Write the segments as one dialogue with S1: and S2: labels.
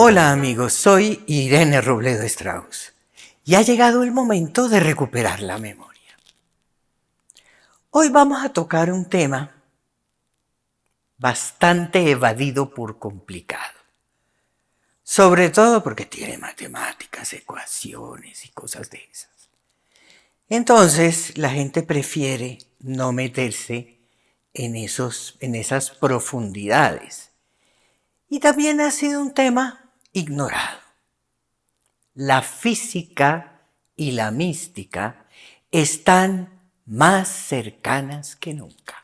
S1: Hola amigos, soy Irene Robledo Strauss y ha llegado el momento de recuperar la memoria. Hoy vamos a tocar un tema bastante evadido por complicado, sobre todo porque tiene matemáticas, ecuaciones y cosas de esas. Entonces la gente prefiere no meterse en esas profundidades. Y también ha sido un tema ignorado. La física y la mística están más cercanas que nunca.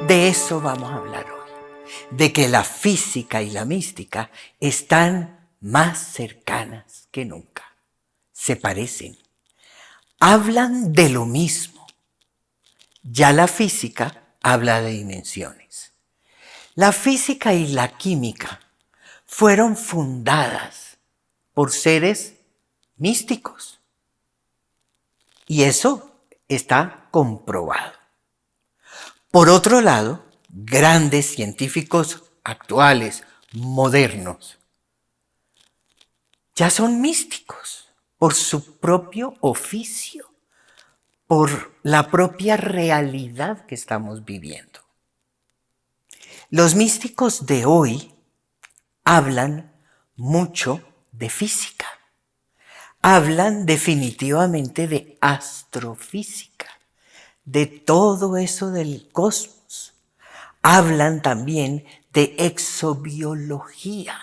S1: De eso vamos a hablar hoy, de que la física y la mística están más cercanas que nunca. Se parecen, hablan de lo mismo. Ya la física habla de dimensiones. La física y la química fueron fundadas por seres místicos. Y eso está comprobado. Por otro lado, grandes científicos actuales, modernos, ya son místicos por su propio oficio, por la propia realidad que estamos viviendo. Los místicos de hoy hablan mucho de física, hablan definitivamente de astrofísica, de todo eso del cosmos. Hablan también de exobiología.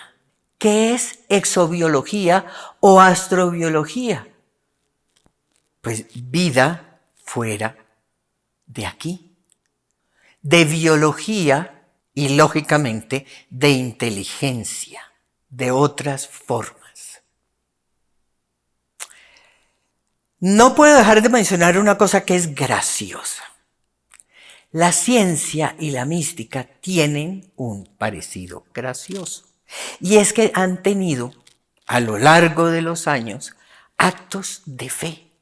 S1: ¿Qué es exobiología o astrobiología? Pues vida fuera de aquí. De biología y, lógicamente, de inteligencia, de otras formas. No puedo dejar de mencionar una cosa que es graciosa. La ciencia y la mística tienen un parecido gracioso. Y es que han tenido, a lo largo de los años, actos de fe,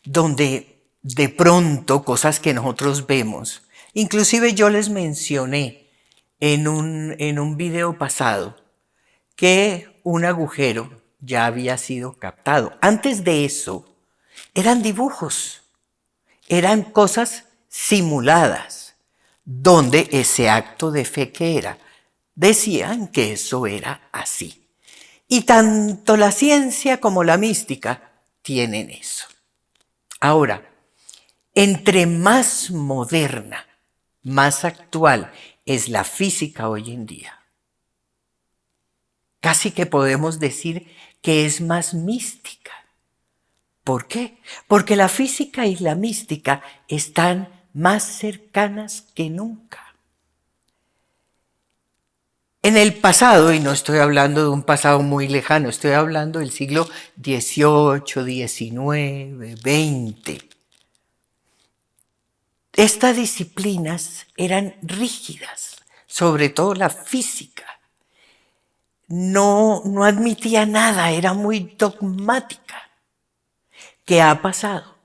S1: donde de pronto cosas que nosotros vemos, inclusive yo les mencioné en un video pasado que un agujero ya había sido captado. Antes de eso, eran dibujos, eran cosas simuladas, donde ese acto de fe que era, decían que eso era así. Y tanto la ciencia como la mística tienen eso. Ahora, entre más moderna, más actual es la física hoy en día, casi que podemos decir que es más mística. ¿Por qué? Porque la física y la mística están más cercanas que nunca. En el pasado, y no estoy hablando de un pasado muy lejano, estoy hablando del siglo XVIII, XIX, XX. Estas disciplinas eran rígidas, sobre todo la física. No admitía nada, era muy dogmática. ¿Qué ha pasado?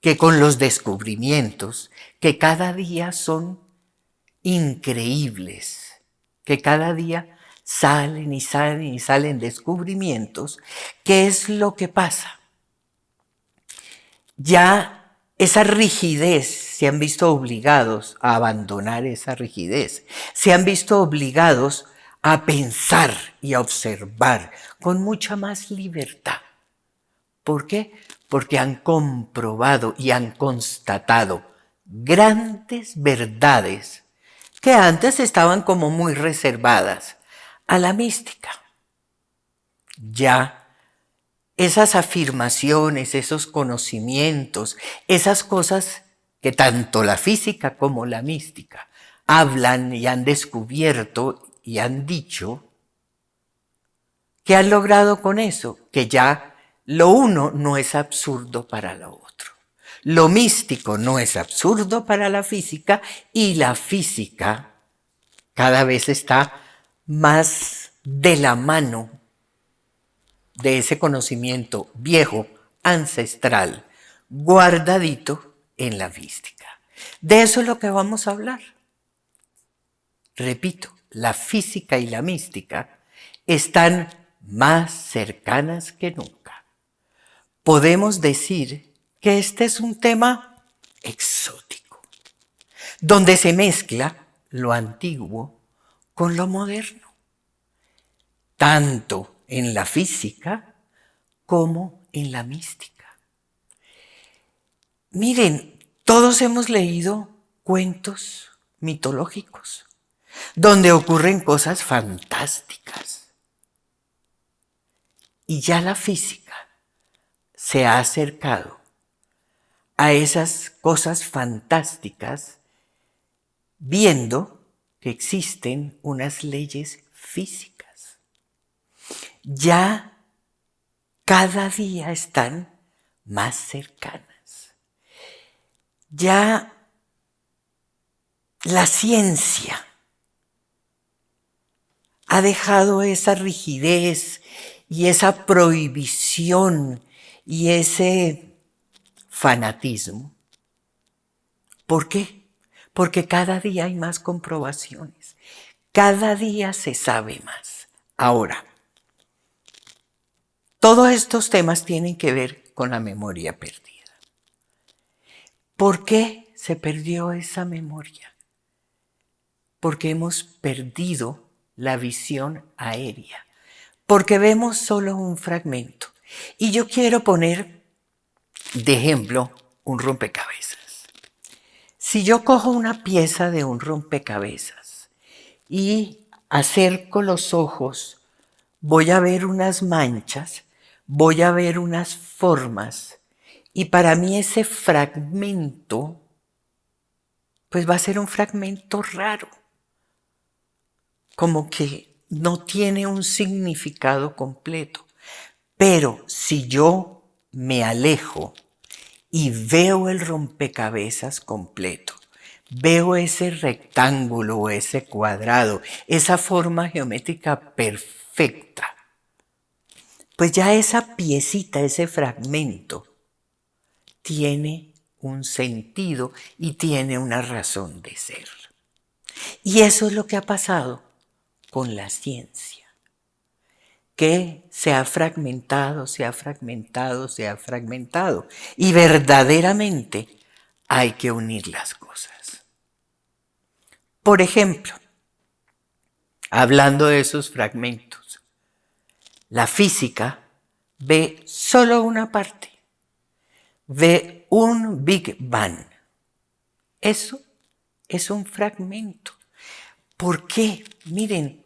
S1: Que con los descubrimientos, que cada día son increíbles, que cada día salen y salen y salen descubrimientos, ¿qué es lo que pasa? Ya esa rigidez, se han visto obligados a abandonar esa rigidez, se han visto obligados a pensar y a observar con mucha más libertad. ¿Por qué? Porque han comprobado y han constatado grandes verdades que antes estaban como muy reservadas a la mística. Ya esas afirmaciones, esos conocimientos, esas cosas que tanto la física como la mística hablan y han descubierto y han dicho, ¿qué han logrado con eso? Que ya Lo uno no es absurdo para lo otro. Lo místico no es absurdo para la física y la física cada vez está más de la mano de ese conocimiento viejo, ancestral, guardadito en la mística. De eso es lo que vamos a hablar. Repito, la física y la mística están más cercanas que nunca. Podemos decir que este es un tema exótico, donde se mezcla lo antiguo con lo moderno, tanto en la física como en la mística. Miren, todos hemos leído cuentos mitológicos, donde ocurren cosas fantásticas. Y ya la física se ha acercado a esas cosas fantásticas viendo que existen unas leyes físicas. Ya cada día están más cercanas. Ya la ciencia ha dejado esa rigidez y esa prohibición y ese fanatismo. ¿Por qué? Porque cada día hay más comprobaciones. Cada día se sabe más. Ahora, todos estos temas tienen que ver con la memoria perdida. ¿Por qué se perdió esa memoria? Porque hemos perdido la visión aérea, porque vemos solo un fragmento. Y yo quiero poner de ejemplo un rompecabezas. Si yo cojo una pieza de un rompecabezas y acerco los ojos, voy a ver unas manchas, voy a ver unas formas, y para mí ese fragmento, pues va a ser un fragmento raro, como que no tiene un significado completo. Pero si yo me alejo y veo el rompecabezas completo, veo ese rectángulo o ese cuadrado, esa forma geométrica perfecta, pues ya esa piecita, ese fragmento, tiene un sentido y tiene una razón de ser. Y eso es lo que ha pasado con la ciencia, que se ha fragmentado, se ha fragmentado, se ha fragmentado. Y verdaderamente hay que unir las cosas. Por ejemplo, hablando de esos fragmentos, la física ve solo una parte, ve un Big Bang. Eso es un fragmento. ¿Por qué? Miren,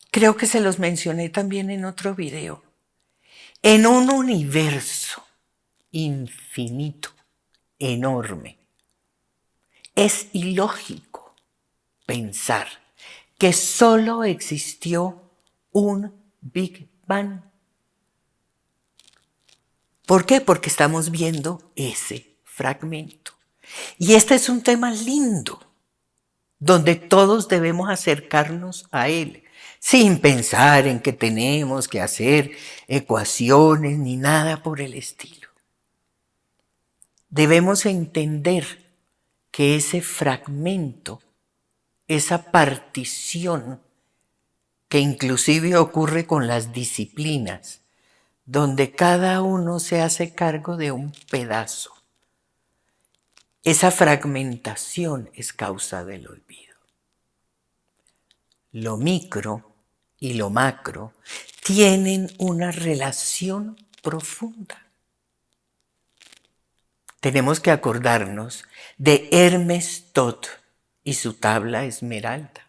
S1: creo que se los mencioné también en otro video. En un universo infinito, enorme, es ilógico pensar que solo existió un Big Bang. ¿Por qué? Porque estamos viendo ese fragmento. Y este es un tema lindo, donde todos debemos acercarnos a él, sin pensar en que tenemos que hacer ecuaciones ni nada por el estilo. Debemos entender que ese fragmento, esa partición, que inclusive ocurre con las disciplinas, donde cada uno se hace cargo de un pedazo, esa fragmentación es causa del olvido. Lo micro y lo macro tienen una relación profunda. Tenemos que acordarnos de Hermes Todd y su tabla esmeralda.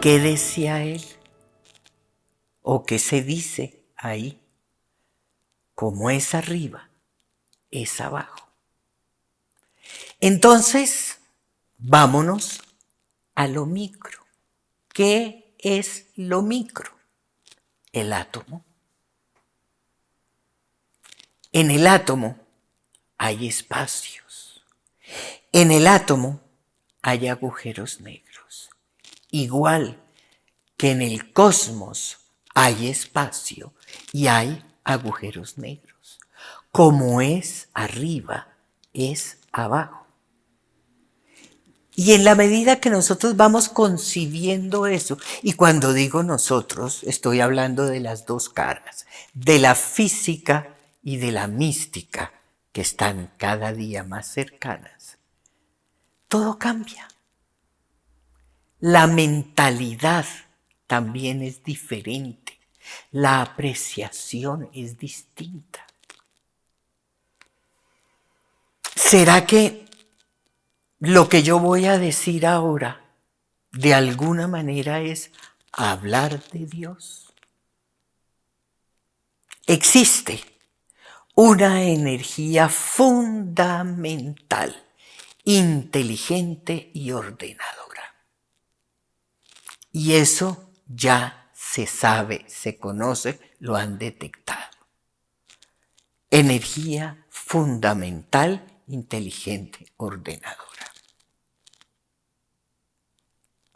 S1: ¿Qué decía él? ¿O qué se dice ahí? Como es arriba, es abajo. Entonces, vámonos a lo micro. ¿Qué es lo micro? El átomo. En el átomo hay espacios. En el átomo hay agujeros negros. Igual que en el cosmos hay espacio y hay agujeros negros. Como es arriba, es abajo. Y en la medida que nosotros vamos concibiendo eso, y cuando digo nosotros, estoy hablando de las dos caras, de la física y de la mística, que están cada día más cercanas, todo cambia. La mentalidad también es diferente, la apreciación es distinta. ¿Será que lo que yo voy a decir ahora, de alguna manera, es hablar de Dios? Existe una energía fundamental, inteligente y ordenadora. Y eso ya se sabe, se conoce, lo han detectado. Energía fundamental, inteligente, ordenadora.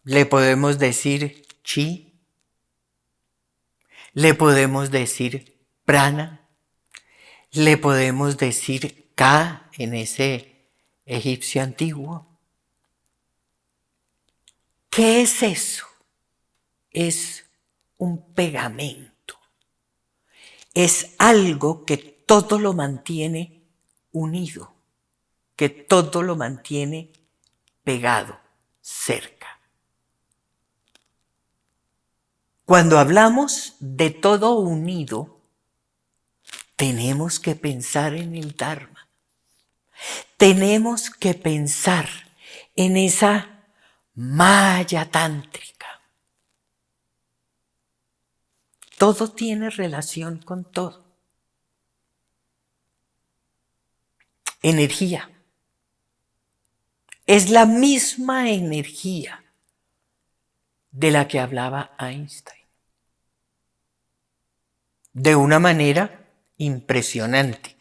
S1: Le podemos decir chi, le podemos decir prana, le podemos decir ka en ese egipcio antiguo. ¿Qué es eso? Es un pegamento. Es algo que todo lo mantiene unido, que todo lo mantiene pegado, cerca. Cuando hablamos de todo unido, tenemos que pensar en el Dharma. Tenemos que pensar en esa malla tántrica. Todo tiene relación con todo. Energía. Es la misma energía de la que hablaba Einstein. De una manera impresionante.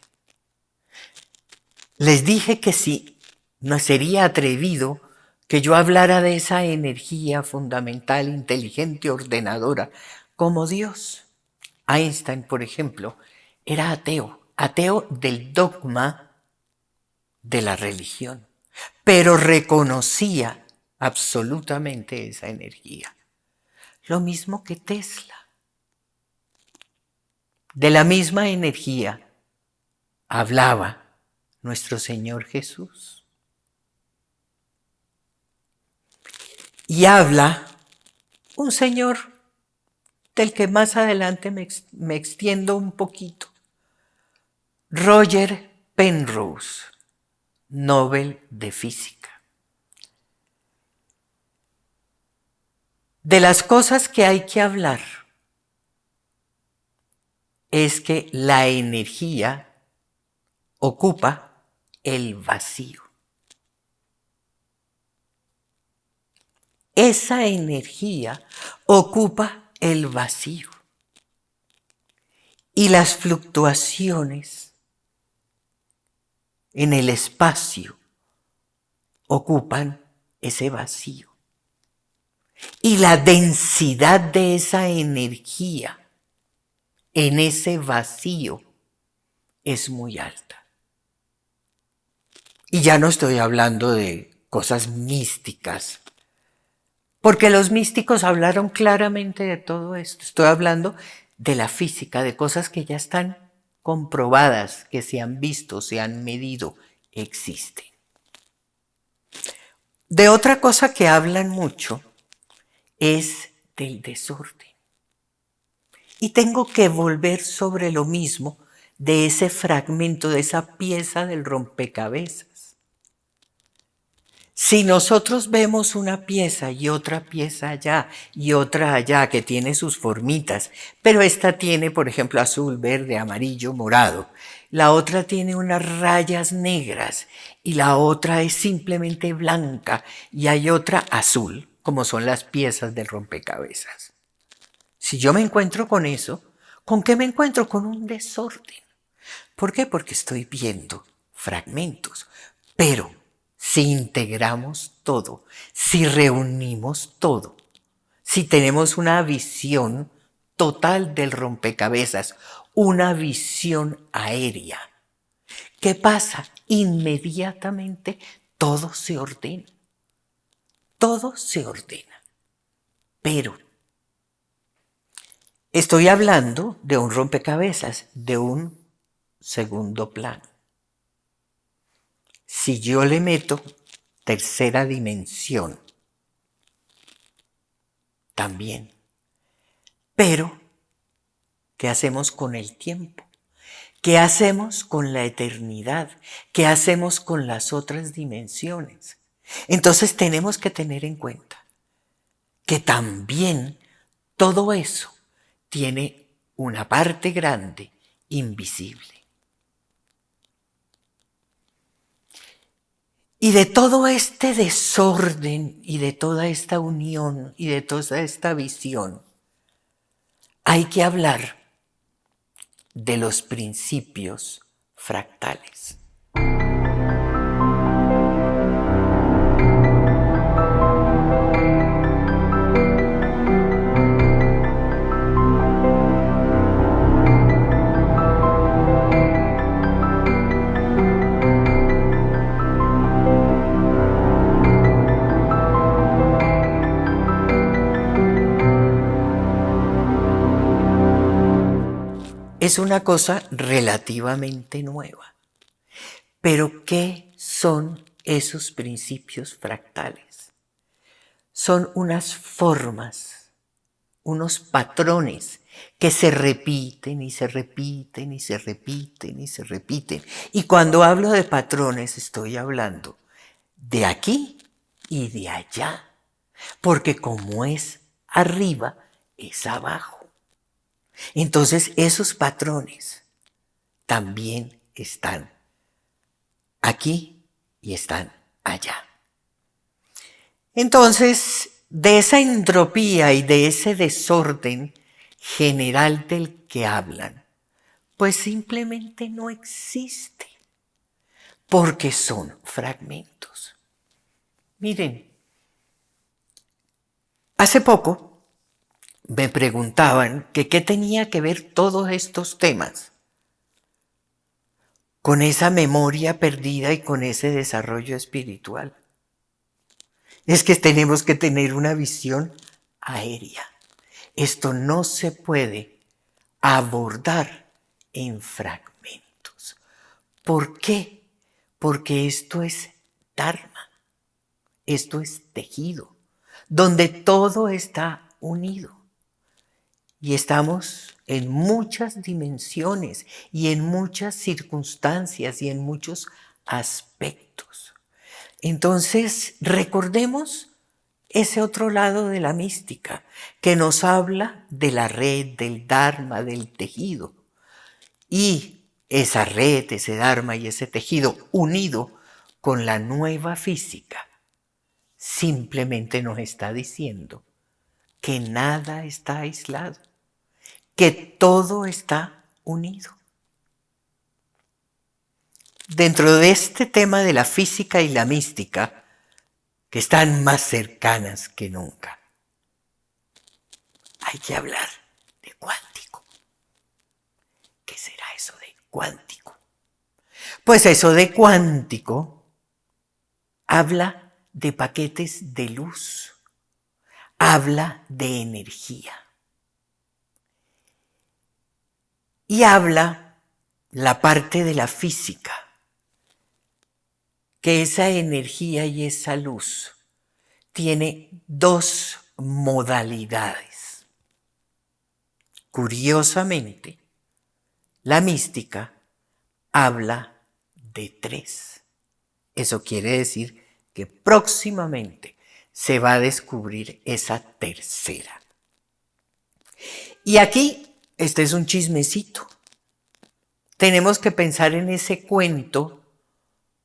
S1: Les dije que sí, no sería atrevido que yo hablara de esa energía fundamental, inteligente, ordenadora, como Dios. Einstein, por ejemplo, era ateo del dogma de la religión, pero reconocía absolutamente esa energía. Lo mismo que Tesla. De la misma energía hablaba nuestro Señor Jesús. Y habla un señor del que más adelante me extiendo un poquito. Roger Penrose, Nobel de Física. De las cosas que hay que hablar es que la energía ocupa el vacío. Esa energía ocupa el vacío. Y las fluctuaciones en el espacio ocupan ese vacío. Y la densidad de esa energía en ese vacío es muy alta. Y ya no estoy hablando de cosas místicas, porque los místicos hablaron claramente de todo esto. Estoy hablando de la física, de cosas que ya están comprobadas, que se han visto, se han medido, existen. De otra cosa que hablan mucho es del desorden. Y tengo que volver sobre lo mismo de ese fragmento, de esa pieza del rompecabezas. Si nosotros vemos una pieza y otra pieza allá y otra allá que tiene sus formitas, pero esta tiene, por ejemplo, azul, verde, amarillo, morado, la otra tiene unas rayas negras y la otra es simplemente blanca y hay otra azul, como son las piezas del rompecabezas. Si yo me encuentro con eso, ¿con qué me encuentro? Con un desorden. ¿Por qué? Porque estoy viendo fragmentos. Pero si integramos todo, si reunimos todo, si tenemos una visión total del rompecabezas, una visión aérea, ¿qué pasa? Inmediatamente todo se ordena. Todo se ordena. Pero estoy hablando de un rompecabezas, de un segundo plano. Si yo le meto tercera dimensión, también. Pero, ¿qué hacemos con el tiempo? ¿Qué hacemos con la eternidad? ¿Qué hacemos con las otras dimensiones? Entonces tenemos que tener en cuenta que también todo eso tiene una parte grande invisible. Y de todo este desorden y de toda esta unión y de toda esta visión, hay que hablar de los principios fractales. Es una cosa relativamente nueva. Pero ¿qué son esos principios fractales? Son unas formas, unos patrones que se repiten y se repiten y se repiten y se repiten. Y cuando hablo de patrones estoy hablando de aquí y de allá, porque como es arriba, es abajo. Entonces esos patrones también están aquí y están allá. Entonces, de esa entropía y de ese desorden general del que hablan, pues simplemente no existe, porque son fragmentos. Miren, hace poco me preguntaban que qué tenía que ver todos estos temas con esa memoria perdida y con ese desarrollo espiritual. Es que tenemos que tener una visión aérea. Esto no se puede abordar en fragmentos. ¿Por qué? Porque esto es Dharma, esto es tejido, donde todo está unido. Y estamos en muchas dimensiones y en muchas circunstancias y en muchos aspectos. Entonces, recordemos ese otro lado de la mística que nos habla de la red, del Dharma, del tejido. Y esa red, ese Dharma y ese tejido unido con la nueva física simplemente nos está diciendo que nada está aislado, que todo está unido. Dentro de este tema de la física y la mística, que están más cercanas que nunca, hay que hablar de cuántico. ¿Qué será eso de cuántico? Pues eso de cuántico habla de paquetes de luz, habla de energía. Y habla la parte de la física, que esa energía y esa luz tiene dos modalidades. Curiosamente, la mística habla de tres. Eso quiere decir que próximamente se va a descubrir esa tercera. Y aquí, este es un chismecito. Tenemos que pensar en ese cuento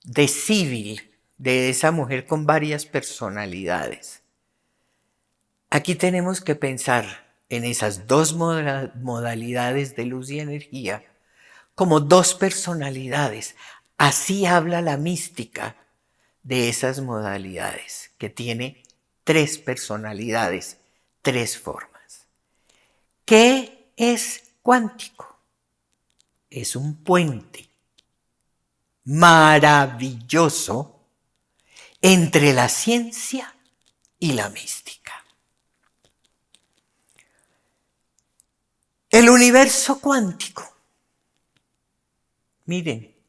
S1: de Sibyl, de esa mujer con varias personalidades. Aquí tenemos que pensar en esas dos modalidades de luz y energía como dos personalidades. Así habla la mística de esas modalidades, que tiene tres personalidades, tres formas. ¿Qué es cuántico? Es un puente maravilloso entre la ciencia y la mística. El universo cuántico. Miren,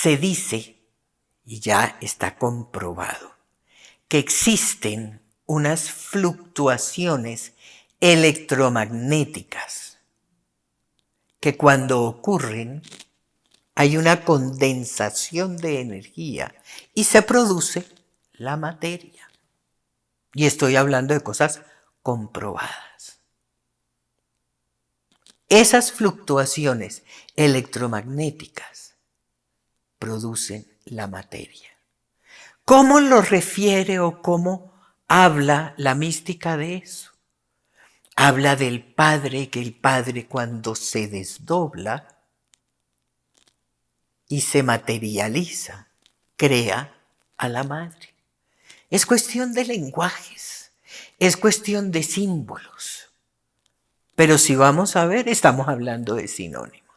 S1: se dice, y ya está comprobado, que existen unas fluctuaciones electromagnéticas que cuando ocurren hay una condensación de energía y se produce la materia. Y estoy hablando de cosas comprobadas. Esas fluctuaciones electromagnéticas producen la materia. ¿Cómo lo refiere o cómo habla la mística de eso? Habla del Padre, que el Padre cuando se desdobla y se materializa, crea a la Madre. Es cuestión de lenguajes, es cuestión de símbolos. Pero si vamos a ver, estamos hablando de sinónimos.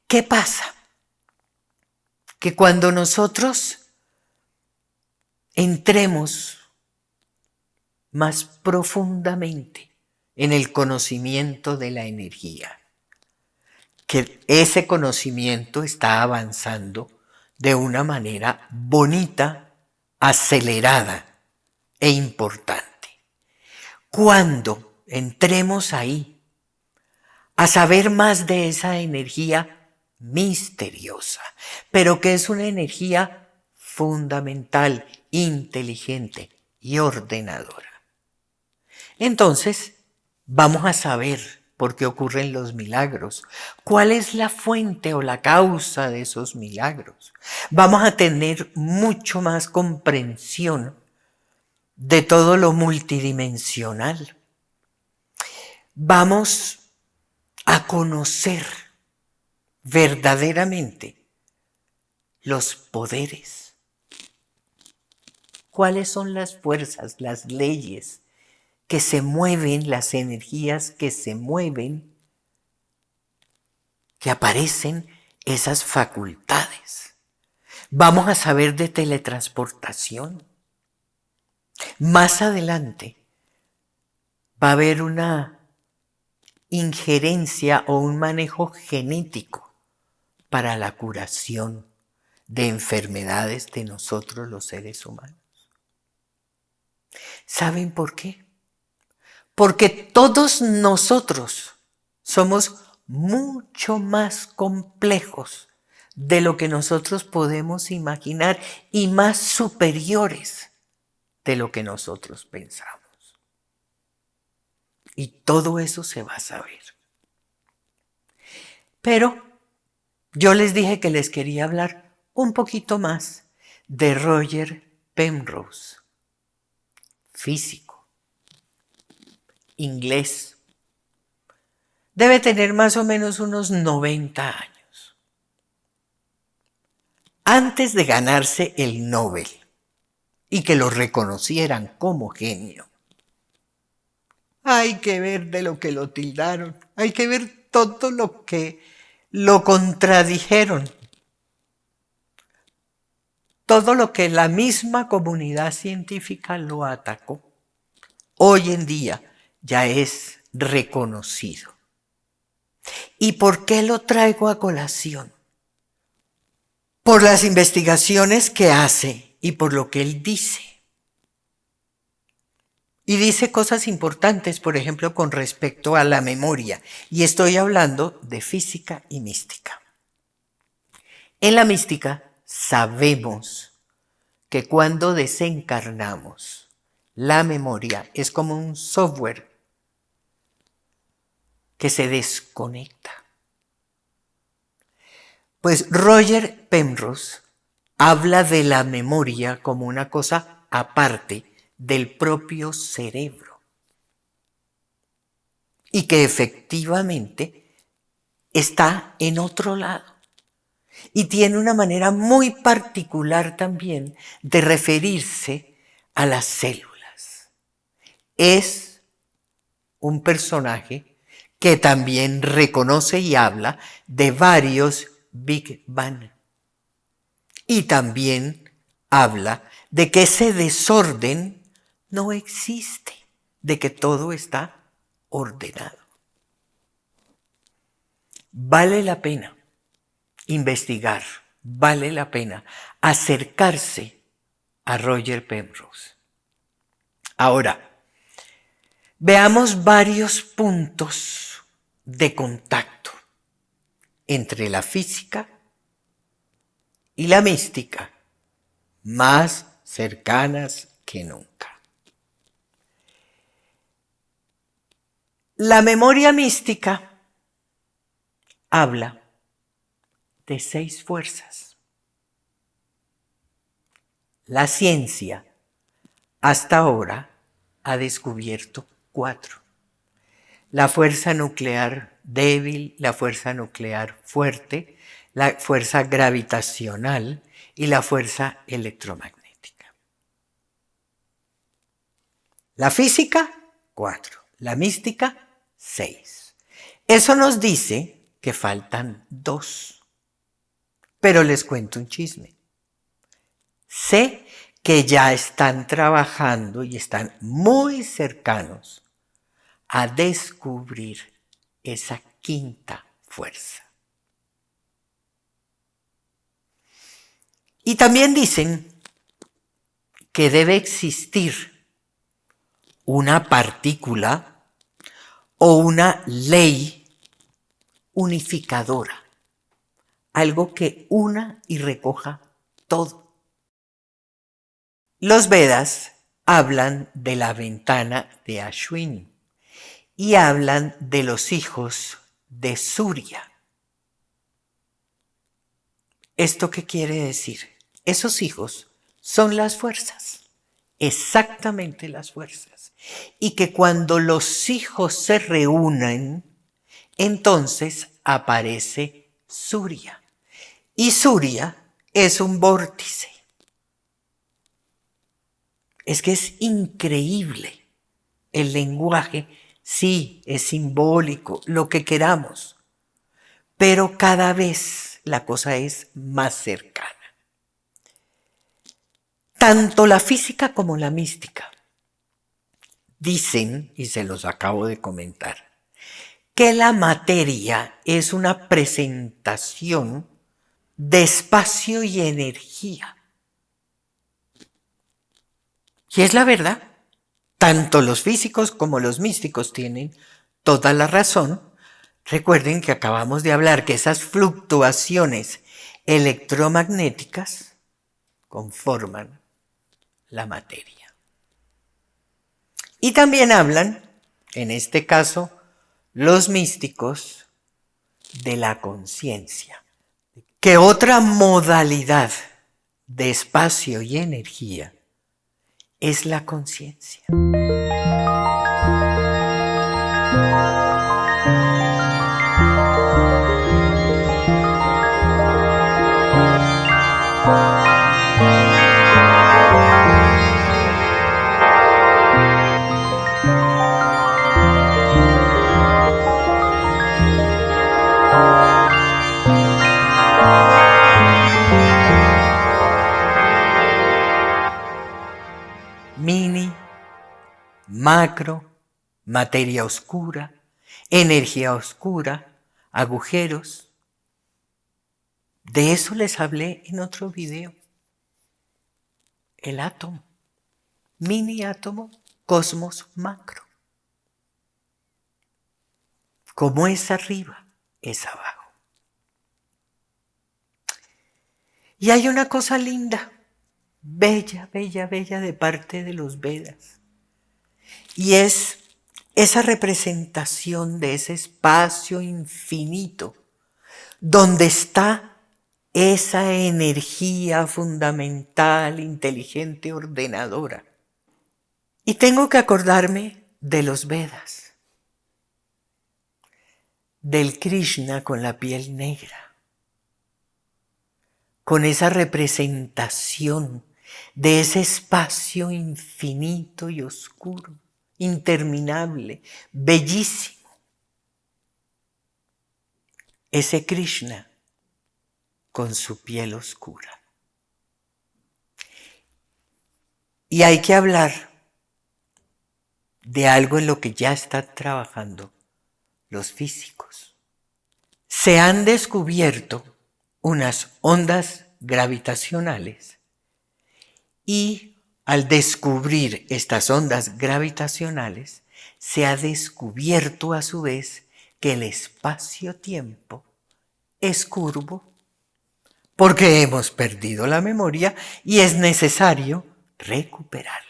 S1: ¿Qué pasa? Que cuando nosotros entremos más profundamente en el conocimiento de la energía, que ese conocimiento está avanzando de una manera bonita, acelerada e importante. Cuando entremos ahí a saber más de esa energía misteriosa, pero que es una energía fundamental, inteligente y ordenadora, entonces vamos a saber por qué ocurren los milagros, cuál es la fuente o la causa de esos milagros. Vamos a tener mucho más comprensión de todo lo multidimensional. Vamos a conocer verdaderamente los poderes. ¿Cuáles son las fuerzas, las leyes que se mueven, las energías que se mueven, que aparecen esas facultades? Vamos a saber de teletransportación. Más adelante va a haber una injerencia o un manejo genético para la curación de enfermedades de nosotros los seres humanos. ¿Saben por qué? Porque todos nosotros somos mucho más complejos de lo que nosotros podemos imaginar y más superiores de lo que nosotros pensamos. Y todo eso se va a saber. Pero yo les dije que les quería hablar un poquito más de Roger Penrose, físico, inglés. Debe tener más o menos unos 90 años. Antes de ganarse el Nobel y que lo reconocieran como genio, hay que ver de lo que lo tildaron, hay que ver todo lo que lo contradijeron, todo lo que la misma comunidad científica lo atacó. Hoy en día ya es reconocido. ¿Y por qué lo traigo a colación? Por las investigaciones que hace y por lo que él dice. Y dice cosas importantes, por ejemplo, con respecto a la memoria. Y estoy hablando de física y mística. En la mística sabemos que cuando desencarnamos, la memoria es como un software que se desconecta. Pues Roger Penrose habla de la memoria como una cosa aparte del propio cerebro y que efectivamente está en otro lado y tiene una manera muy particular también de referirse a las células. Es un personaje que también reconoce y habla de varios Big Bang. Y también habla de que ese desorden no existe, de que todo está ordenado. Vale la pena investigar, vale la pena acercarse a Roger Penrose. Ahora, veamos varios puntos de contacto entre la física y la mística, más cercanas que nunca. La memoria mística habla de 6 fuerzas. La ciencia hasta ahora ha descubierto 4. La fuerza nuclear débil, la fuerza nuclear fuerte, la fuerza gravitacional y la fuerza electromagnética. La física, 4. La mística, 6. Eso nos dice que faltan 2. Pero les cuento un chisme. Sé que ya están trabajando y están muy cercanos a descubrir esa 5ª fuerza. Y también dicen que debe existir una partícula o una ley unificadora, algo que una y recoja todo. Los Vedas hablan de la ventana de Ashwin y hablan de los hijos de Surya. ¿Esto qué quiere decir? Esos hijos son las fuerzas, exactamente las fuerzas. Y que cuando los hijos se reúnen, entonces aparece Surya. Y Surya es un vórtice. Es que es increíble. El lenguaje, sí, es simbólico, lo que queramos. Pero cada vez la cosa es más cercana. Tanto la física como la mística dicen, y se los acabo de comentar, que la materia es una presentación de espacio y energía. Y es la verdad. Tanto los físicos como los místicos tienen toda la razón. Recuerden que acabamos de hablar que esas fluctuaciones electromagnéticas conforman la materia. Y también hablan, en este caso, los místicos de la conciencia, que otra modalidad de espacio y energía es la conciencia. Mini, macro, materia oscura, energía oscura, agujeros. De eso les hablé en otro video. El átomo, mini átomo, cosmos macro. Como es arriba, es abajo. Y hay una cosa linda, bella, bella, bella de parte de los Vedas. Y es esa representación de ese espacio infinito donde está esa energía fundamental, inteligente, ordenadora. Y tengo que acordarme de los Vedas, del Krishna con la piel negra, con esa representación de ese espacio infinito y oscuro, interminable, bellísimo. Ese Krishna con su piel oscura. Y hay que hablar de algo en lo que ya están trabajando los físicos. Se han descubierto unas ondas gravitacionales y al descubrir estas ondas gravitacionales se ha descubierto a su vez que el espacio-tiempo es curvo porque hemos perdido la memoria y es necesario recuperarla.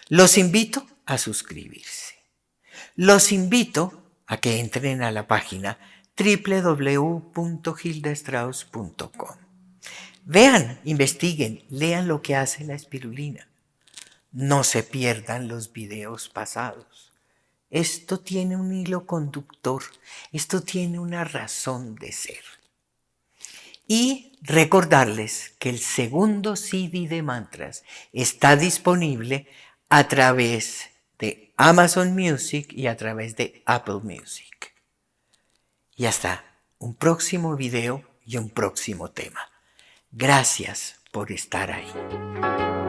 S1: Los invito a suscribirse. Los invito a que entren a la página www.hildastrauss.com. Vean, investiguen, lean lo que hace la espirulina. No se pierdan los videos pasados. Esto tiene un hilo conductor, esto tiene una razón de ser. Y recordarles que el segundo CD de mantras está disponible a través de Amazon Music y a través de Apple Music. Y hasta un próximo video y un próximo tema. Gracias por estar ahí.